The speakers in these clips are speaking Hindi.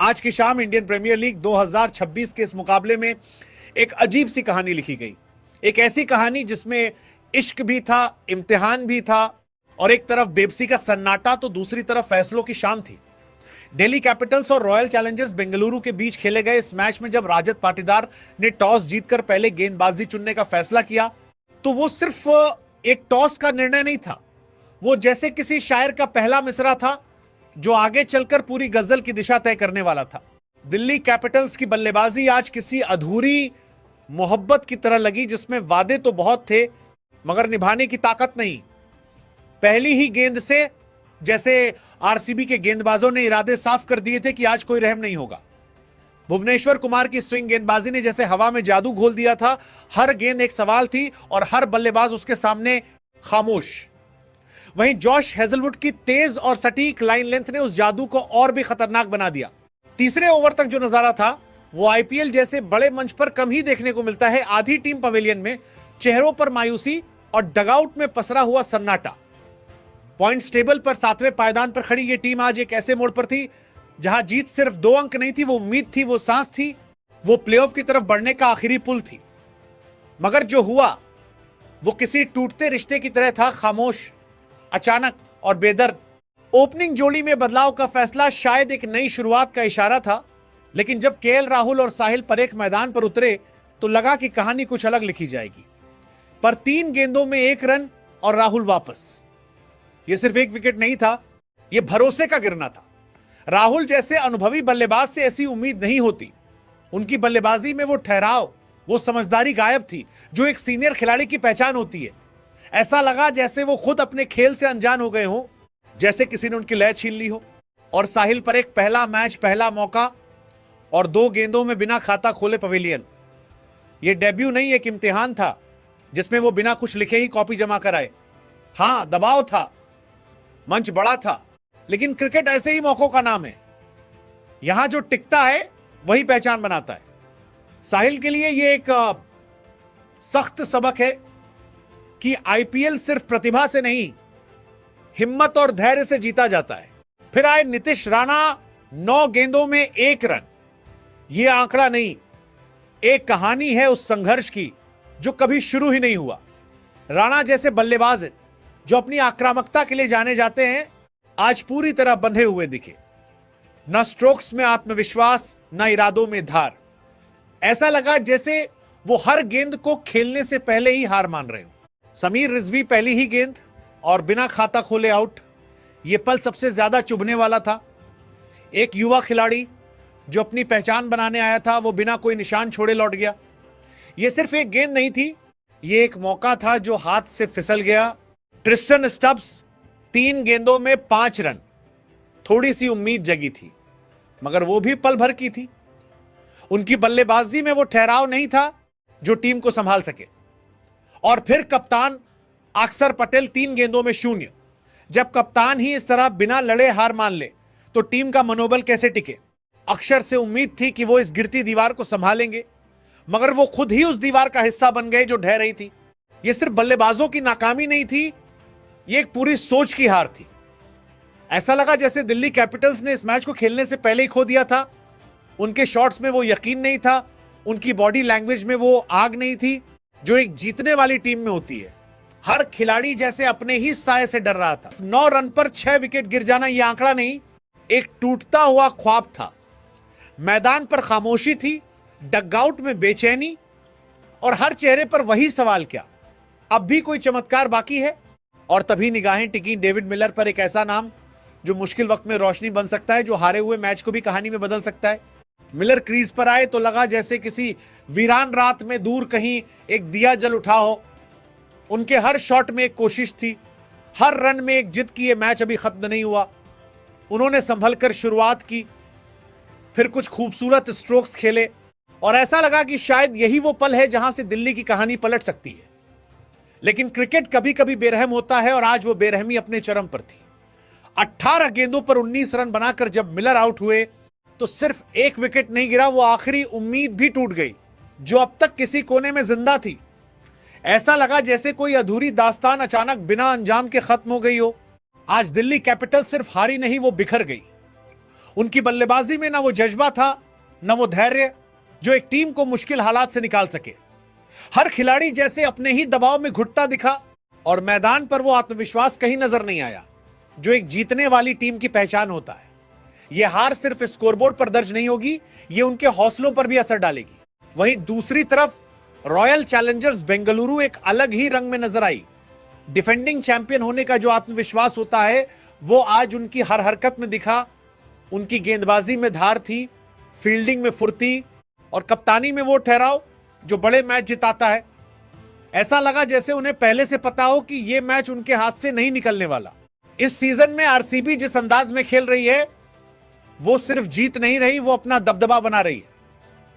आज की शाम इंडियन प्रीमियर लीग 2026 के इस मुकाबले में एक अजीब सी कहानी लिखी गई। एक ऐसी कहानी जिसमें इश्क भी था, इम्तिहान भी था, और एक तरफ बेबसी का सन्नाटा तो दूसरी तरफ फैसलों की शान थी। दिल्ली कैपिटल्स और रॉयल चैलेंजर्स बेंगलुरु के बीच खेले गए इस मैच में जब राजत पाटीदार ने टॉस जीतकर पहले गेंदबाजी चुनने का फैसला किया तो वो सिर्फ एक टॉस का निर्णय नहीं था, वो जैसे किसी शायर का पहला मिसरा था जो आगे चलकर पूरी गजल की दिशा तय करने वाला था। दिल्ली कैपिटल्स की बल्लेबाजी आज किसी अधूरी मोहब्बत की तरह लगी जिसमें वादे तो बहुत थे मगर निभाने की ताकत नहीं। पहली ही गेंद से जैसे आरसीबी के गेंदबाजों ने इरादे साफ कर दिए थे कि आज कोई रहम नहीं होगा। भुवनेश्वर कुमार की स्विंग गेंदबाजी ने जैसे हवा में जादू घोल दिया था। हर गेंद एक सवाल थी और हर बल्लेबाज उसके सामने खामोश। वहीं जॉश हेजलवुड की तेज और सटीक लाइन लेंथ ने उस जादू को और भी खतरनाक बना दिया। तीसरे ओवर तक जो नजारा था वो आईपीएल जैसे बड़े मंच पर कम ही देखने को मिलता है। आधी टीम पवेलियन में, चेहरों पर मायूसी और डगआउट में पसरा हुआ सन्नाटा। पॉइंट्स टेबल पर 7वें पायदान पर खड़ी ये टीम आज एक ऐसे मोड़ पर थी जहां जीत सिर्फ 2 अंक नहीं थी, वो उम्मीद थी, वो सांस थी, वो प्लेऑफ की तरफ बढ़ने का आखिरी पुल थी। मगर जो हुआ वो किसी टूटते रिश्ते की तरह था, खामोश, अचानक और बेदर्द। ओपनिंग जोड़ी में बदलाव का फैसला शायद एक नई शुरुआत का इशारा था, लेकिन जब केएल राहुल और साहिल परेख मैदान पर उतरे तो लगा कि कहानी कुछ अलग लिखी जाएगी। पर 3 गेंदों में 1 रन और राहुल वापस। यह सिर्फ एक विकेट नहीं था, यह भरोसे का गिरना था। राहुल जैसे अनुभवी बल्लेबाज से ऐसी उम्मीद नहीं होती। उनकी बल्लेबाजी में वो ठहराव, वो समझदारी गायब थी जो एक सीनियर खिलाड़ी की पहचान होती है। ऐसा लगा जैसे वो खुद अपने खेल से अनजान हो गए हो, जैसे किसी ने उनकी लय छीन ली हो। और साहिल पर एक पहला मैच, पहला मौका और 2 गेंदों में बिना खाता खोले पवेलियन। यह डेब्यू नहीं, एक इम्तिहान था जिसमें वो बिना कुछ लिखे ही कॉपी जमा कराए। हां, दबाव था, मंच बड़ा था, लेकिन क्रिकेट ऐसे ही मौकों का नाम है। यहां जो टिकता है वही पहचान बनाता है। साहिल के लिए यह एक सख्त सबक है कि आईपीएल सिर्फ प्रतिभा से नहीं, हिम्मत और धैर्य से जीता जाता है। फिर आए नीतीश राणा, 9 गेंदों में 1 रन। यह आंकड़ा नहीं, एक कहानी है उस संघर्ष की जो कभी शुरू ही नहीं हुआ। राणा जैसे बल्लेबाज जो अपनी आक्रामकता के लिए जाने जाते हैं, आज पूरी तरह बंधे हुए दिखे। न स्ट्रोक्स में आत्मविश्वास, न इरादों में धार। ऐसा लगा जैसे वो हर गेंद को खेलने से पहले ही हार मान रहे हो। समीर रिजवी पहली ही गेंद और बिना खाता खोले आउट। यह पल सबसे ज्यादा चुभने वाला था। एक युवा खिलाड़ी जो अपनी पहचान बनाने आया था वो बिना कोई निशान छोड़े लौट गया। यह सिर्फ एक गेंद नहीं थी, यह एक मौका था जो हाथ से फिसल गया। ट्रिस्टन स्टब्स, 3 गेंदों में 5 रन। थोड़ी सी उम्मीद जगी थी मगर वो भी पल भर की थी। उनकी बल्लेबाजी में वो ठहराव नहीं था जो टीम को संभाल सके। और फिर कप्तान अक्षर पटेल, 3 गेंदों में 0। जब कप्तान ही इस तरह बिना लड़े हार मान ले तो टीम का मनोबल कैसे टिके। अक्षर से उम्मीद थी कि वो इस गिरती दीवार को संभालेंगे, मगर वो खुद ही उस दीवार का हिस्सा बन गए जो ढह रही थी। यह सिर्फ बल्लेबाजों की नाकामी नहीं थी, यह एक पूरी सोच की हार थी। ऐसा लगा जैसे दिल्ली कैपिटल्स ने इस मैच को खेलने से पहले ही खो दिया था। उनके शॉट्स में वो यकीन नहीं था, उनकी बॉडी लैंग्वेज में वो आग नहीं थी जो एक जीतने वाली टीम में होती है। हर खिलाड़ी जैसे अपने ही साये से डर रहा था। 9 रन पर 6 विकेट गिर जाना यह आंकड़ा नहीं, एक टूटता हुआ ख्वाब था। मैदान पर खामोशी थी, डगआउट में बेचैनी, और हर चेहरे पर वही सवाल, क्या अब भी कोई चमत्कार बाकी है। और तभी निगाहें टिकी डेविड मिलर पर, एक ऐसा नाम जो मुश्किल वक्त में रोशनी बन सकता है, जो हारे हुए मैच को भी कहानी में बदल सकता है। मिलर क्रीज पर आए तो लगा जैसे किसी वीरान रात में दूर कहीं एक दिया जल उठा हो। उनके हर शॉट में एक कोशिश थी, हर रन में एक जिद की ये मैच अभी खत्म नहीं हुआ। उन्होंने संभल कर शुरुआत की, फिर कुछ खूबसूरत स्ट्रोक्स खेले और ऐसा लगा कि शायद यही वो पल है जहां से दिल्ली की कहानी पलट सकती है। लेकिन क्रिकेट कभी कभी बेरहम होता है और आज वो बेरहमी अपने चरम पर थी। 18 गेंदों पर 19 रन बनाकर जब मिलर आउट हुए तो सिर्फ एक विकेट नहीं गिरा, वो आखिरी उम्मीद भी टूट गई जो अब तक किसी कोने में जिंदा थी। ऐसा लगा जैसे कोई अधूरी दास्तान अचानक बिना अंजाम के खत्म हो गई हो। आज दिल्ली कैपिटल सिर्फ हारी नहीं, वो बिखर गई। उनकी बल्लेबाजी में ना वो जज्बा था, ना वो धैर्य जो एक टीम को मुश्किल हालात से निकाल सके। हर खिलाड़ी जैसे अपने ही दबाव में घुटता दिखा और मैदान पर वो आत्मविश्वास कहीं नजर नहीं आया जो एक जीतने वाली टीम की पहचान होता है। यह हार सिर्फ स्कोरबोर्ड पर दर्ज नहीं होगी, ये उनके हौसलों पर भी असर डालेगी। वहीं दूसरी तरफ रॉयल चैलेंजर्स बेंगलुरु एक अलग ही रंग में नजर आई। डिफेंडिंग चैंपियन होने का जो आत्मविश्वास होता है वो आज उनकी हर हरकत में दिखा। उनकी गेंदबाजी में धार थी, फील्डिंग में फुर्ती और कप्तानी में वो ठहराव जो बड़े मैच जिताता है। ऐसा लगा जैसे उन्हें पहले से पता हो कि यह मैच उनके हाथ से नहीं निकलने वाला। इस सीजन में आरसीबी जिस अंदाज में खेल रही है वो सिर्फ जीत नहीं रही, वो अपना दबदबा बना रही है।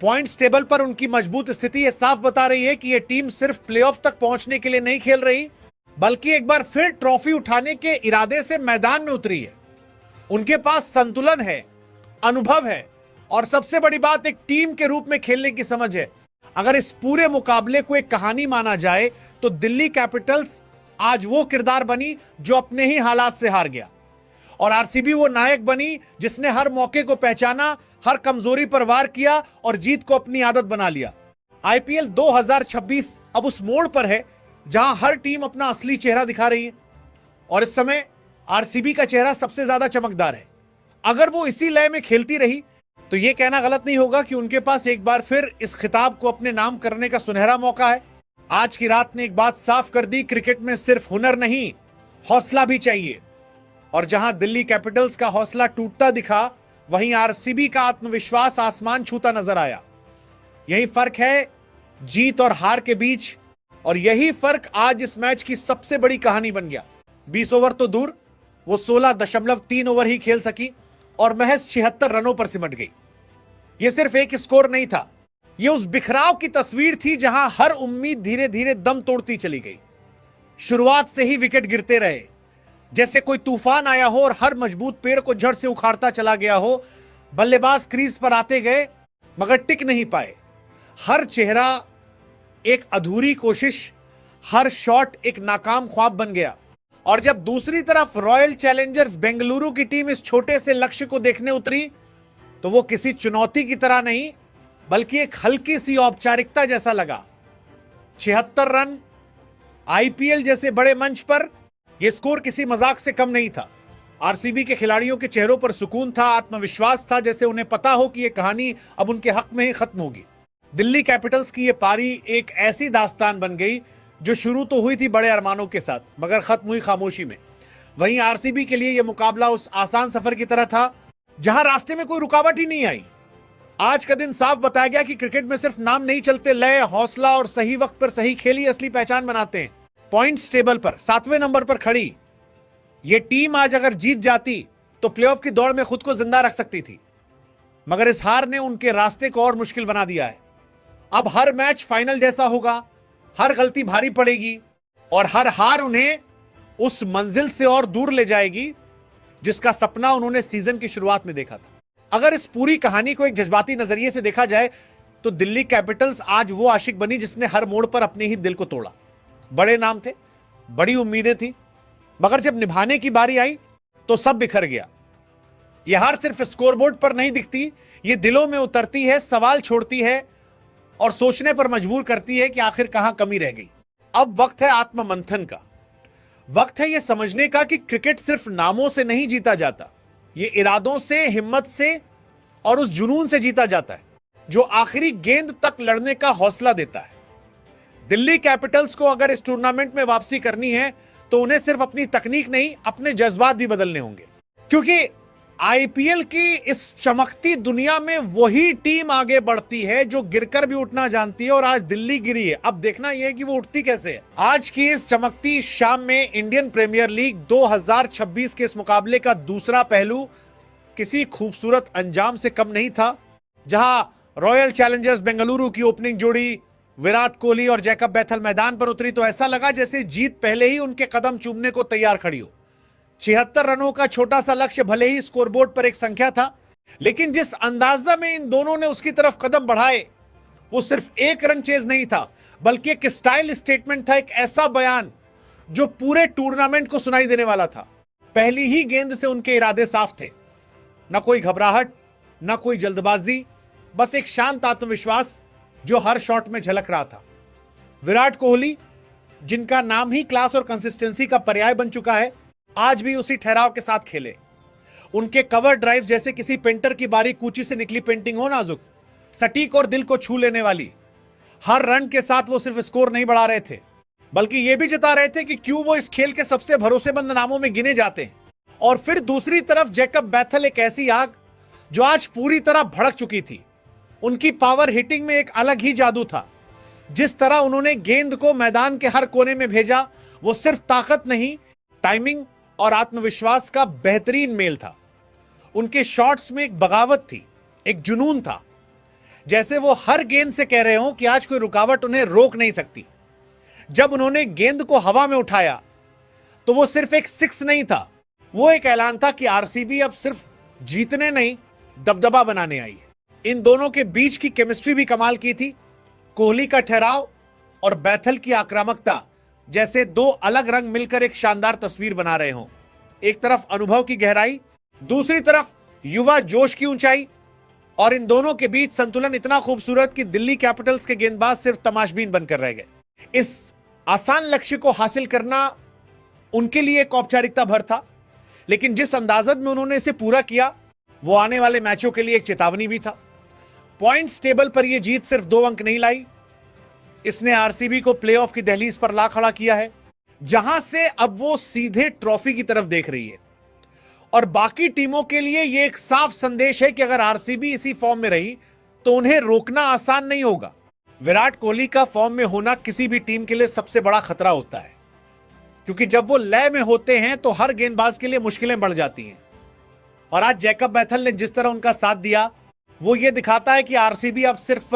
पॉइंट्स टेबल पर उनकी मजबूत स्थिति यह साफ बता रही है कि यह टीम सिर्फ प्लेऑफ तक पहुंचने के लिए नहीं खेल रही, बल्कि एक बार फिर ट्रॉफी उठाने के इरादे से मैदान में उतरी है। उनके पास संतुलन है, अनुभव है और सबसे बड़ी बात एक टीम के रूप में खेलने की समझ है। अगर इस पूरे मुकाबले को एक कहानी माना जाए तो दिल्ली कैपिटल्स आज वो किरदार बनी जो अपने ही हालात से हार गया और आरसीबी वो नायक बनी जिसने हर मौके को पहचाना, हर कमजोरी पर वार किया और जीत को अपनी आदत बना लिया। आईपीएल 2026 अब उस मोड़ पर है जहां हर टीम अपना असली चेहरा दिखा रही है और इस समय आरसीबी का चेहरा सबसे ज्यादा चमकदार है। अगर वो इसी लय में खेलती रही तो यह कहना गलत नहीं होगा कि उनके पास एक बार फिर इस खिताब को अपने नाम करने का सुनहरा मौका है। आज की रात ने एक बात साफ कर दी, क्रिकेट में सिर्फ हुनर नहीं, हौसला भी चाहिए। और जहां दिल्ली कैपिटल्स का हौसला टूटता दिखा, वहीं आरसीबी का आत्मविश्वास आसमान छूता नजर आया। यही फर्क है जीत और हार के बीच और यही फर्क आज इस मैच की सबसे बड़ी कहानी बन गया। 20 ओवर तो दूर, वो 16.3 ओवर ही खेल सकी और महज 76 रनों पर सिमट गई। यह सिर्फ एक स्कोर नहीं था, यह उस बिखराव की तस्वीर थी जहां हर उम्मीद धीरे धीरे दम तोड़ती चली गई। शुरुआत से ही विकेट गिरते रहे, जैसे कोई तूफान आया हो और हर मजबूत पेड़ को जड़ से उखाड़ता चला गया हो। बल्लेबाज क्रीज पर आते गए मगर टिक नहीं पाए। हर चेहरा एक अधूरी कोशिश, हर शॉट एक नाकाम ख्वाब बन गया। और जब दूसरी तरफ रॉयल चैलेंजर्स बेंगलुरु की टीम इस छोटे से लक्ष्य को देखने उतरी तो वो किसी चुनौती की तरह नहीं बल्कि एक हल्की सी औपचारिकता जैसा लगा। 76 रन आईपीएल जैसे बड़े मंच पर यह स्कोर किसी मजाक से कम नहीं था। आरसीबी के खिलाड़ियों के चेहरों पर सुकून था, आत्मविश्वास था, जैसे उन्हें पता हो कि यह कहानी अब उनके हक में ही खत्म होगी। दिल्ली कैपिटल्स की यह पारी एक ऐसी दास्तान बन गई जो शुरू तो हुई थी बड़े अरमानों के साथ मगर खत्म हुई खामोशी में। वहीं आरसीबी के लिए यह मुकाबला उस आसान सफर की तरह था जहां रास्ते में कोई रुकावट ही नहीं आई। आज का दिन साफ बताया गया कि क्रिकेट में सिर्फ नाम नहीं चलते, लय, हौसला और सही वक्त पर सही खेल ही असली पहचान बनाते हैं। पॉइंट्स टेबल पर 7वें नंबर पर खड़ी यह टीम आज अगर जीत जाती तो प्लेऑफ की दौड़ में खुद को जिंदा रख सकती थी, मगर इस हार ने उनके रास्ते को और मुश्किल बना दिया है। अब हर मैच फाइनल जैसा होगा, हर गलती भारी पड़ेगी और हर हार उन्हें उस मंजिल से और दूर ले जाएगी जिसका सपना उन्होंने सीजन की शुरुआत में देखा था। अगर इस पूरी कहानी को एक जज्बाती नजरिए से देखा जाए तो दिल्ली कैपिटल्स आज वो आशिक बनी जिसने हर मोड़ पर अपने ही दिल को तोड़ा। बड़े नाम थे, बड़ी उम्मीदें थी, मगर जब निभाने की बारी आई तो सब बिखर गया। यह हार सिर्फ स्कोरबोर्ड पर नहीं दिखती, यह दिलों में उतरती है, सवाल छोड़ती है और सोचने पर मजबूर करती है कि आखिर कहां कमी रह गई। अब वक्त है आत्ममंथन का, वक्त है यह समझने का कि क्रिकेट सिर्फ नामों से नहीं जीता जाता, यह इरादों से, हिम्मत से और उस जुनून से जीता जाता है जो आखिरी गेंद तक लड़ने का हौसला देता है। दिल्ली कैपिटल्स को अगर इस टूर्नामेंट में वापसी करनी है तो उन्हें सिर्फ अपनी तकनीक नहीं, अपने जज्बात भी बदलने होंगे, क्योंकि आईपीएल की इस चमकती दुनिया में वही टीम आगे बढ़ती है जो गिरकर भी उठना जानती है और आज दिल्ली गिरी है। अब देखना यह है कि वो उठती कैसे है। आज की इस चमकती शाम में इंडियन प्रीमियर लीग 2026 के इस मुकाबले का दूसरा पहलू किसी खूबसूरत अंजाम से कम नहीं था, जहां रॉयल चैलेंजर्स बेंगलुरु की ओपनिंग जोड़ी विराट कोहली और जैकब बैथल मैदान पर उतरी तो ऐसा लगा जैसे जीत पहले ही उनके कदम चूमने को तैयार खड़ी हो। 76 रनों का छोटा सा लक्ष्य भले ही स्कोरबोर्ड पर एक संख्या था, लेकिन जिस अंदाजा में इन दोनों ने उसकी तरफ कदम बढ़ाए वो सिर्फ एक रन चेज नहीं था बल्कि एक स्टाइल स्टेटमेंट था, एक ऐसा बयान जो पूरे टूर्नामेंट को सुनाई देने वाला था। पहली ही गेंद से उनके इरादे साफ थे, न कोई घबराहट, न कोई जल्दबाजी, बस एक शांत आत्मविश्वास जो हर शॉट में झलक रहा था। विराट कोहली, जिनका नाम ही क्लास और कंसिस्टेंसी का पर्याय बन चुका है, आज भी उसी ठहराव के साथ खेले। उनके कवर ड्राइव जैसे किसी पेंटर की बारीक कूची से निकली पेंटिंग हो, नाजुक, सटीक और दिल को छू लेने वाली। हर रन के साथ वो सिर्फ स्कोर नहीं बढ़ा रहे थे, बल्कि ये भी जता रहे थे कि क्यों वो इस खेल के सबसे भरोसेमंद नामों में गिने जाते हैं। और फिर दूसरी तरफ जैकब बैथल, एक ऐसी आग जो आज पूरी तरह भड़क चुकी थी। उनकी पावर हिटिंग में एक अलग ही जादू था। जिस तरह उन्होंने गेंद को मैदान के हर कोने में भेजा, वो सिर्फ ताकत नहीं, टाइमिंग और आत्मविश्वास का बेहतरीन मेल था। उनके शॉट्स में एक बगावत थी, एक जुनून था, जैसे वो हर गेंद से कह रहे हो कि आज कोई रुकावट उन्हें रोक नहीं सकती। जब उन्होंने गेंद को हवा में उठाया तो वो सिर्फ एक सिक्स नहीं था, वो एक ऐलान था कि आरसीबी अब सिर्फ जीतने नहीं, दबदबा बनाने आई। इन दोनों के बीच की केमिस्ट्री भी कमाल की थी। कोहली का ठहराव और बैथल की आक्रामकता जैसे दो अलग रंग मिलकर एक शानदार तस्वीर बना रहे हों। एक तरफ अनुभव की गहराई, दूसरी तरफ युवा जोश की ऊंचाई, और इन दोनों के बीच संतुलन इतना खूबसूरत कि दिल्ली कैपिटल्स के गेंदबाज सिर्फ तमाशबीन बनकर रह गए। इस आसान लक्ष्य को हासिल करना उनके लिए एक औपचारिकता भर था, लेकिन जिस अंदाजत में उन्होंने इसे पूरा किया, वो आने वाले मैचों के लिए एक चेतावनी भी था। पॉइंट्स टेबल पर यह जीत सिर्फ 2 अंक नहीं लाई, इसने आरसीबी को प्लेऑफ की दहलीज पर ला खड़ा किया है, जहां से अब वो सीधे ट्रॉफी की तरफ देख रही है। और बाकी टीमों के लिए यह एक साफ संदेश है कि अगर आरसीबी इसी फॉर्म में रही तो उन्हें रोकना आसान नहीं होगा। विराट कोहली का फॉर्म में होना किसी भी टीम के लिए सबसे बड़ा खतरा होता है, क्योंकि जब वो लय में होते हैं तो हर गेंदबाज के लिए मुश्किलें बढ़ जाती हैं। और आज जैकब बैथल ने जिस तरह उनका साथ दिया, वो ये दिखाता है कि आरसीबी अब सिर्फ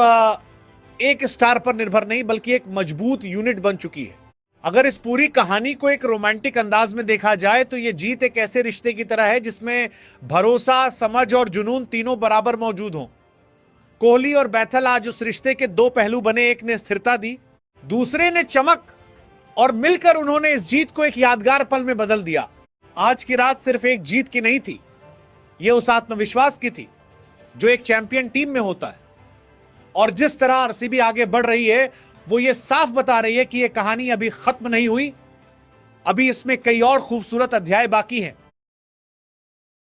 एक स्टार पर निर्भर नहीं, बल्कि एक मजबूत यूनिट बन चुकी है। अगर इस पूरी कहानी को एक रोमांटिक अंदाज में देखा जाए तो ये जीत एक ऐसे रिश्ते की तरह है जिसमें भरोसा, समझ और जुनून तीनों बराबर मौजूद हों। कोहली और बैथल आज उस रिश्ते के 2 पहलू बने। एक ने स्थिरता दी, दूसरे ने चमक, और मिलकर उन्होंने इस जीत को एक यादगार पल में बदल दिया। आज की रात सिर्फ एक जीत की नहीं थी, यह उस आत्मविश्वास की थी जो एक चैंपियन टीम में होता है। और जिस तरह आरसीबी आगे बढ़ रही है, वो ये साफ बता रही है कि यह कहानी अभी खत्म नहीं हुई, अभी इसमें कई और खूबसूरत अध्याय बाकी हैं।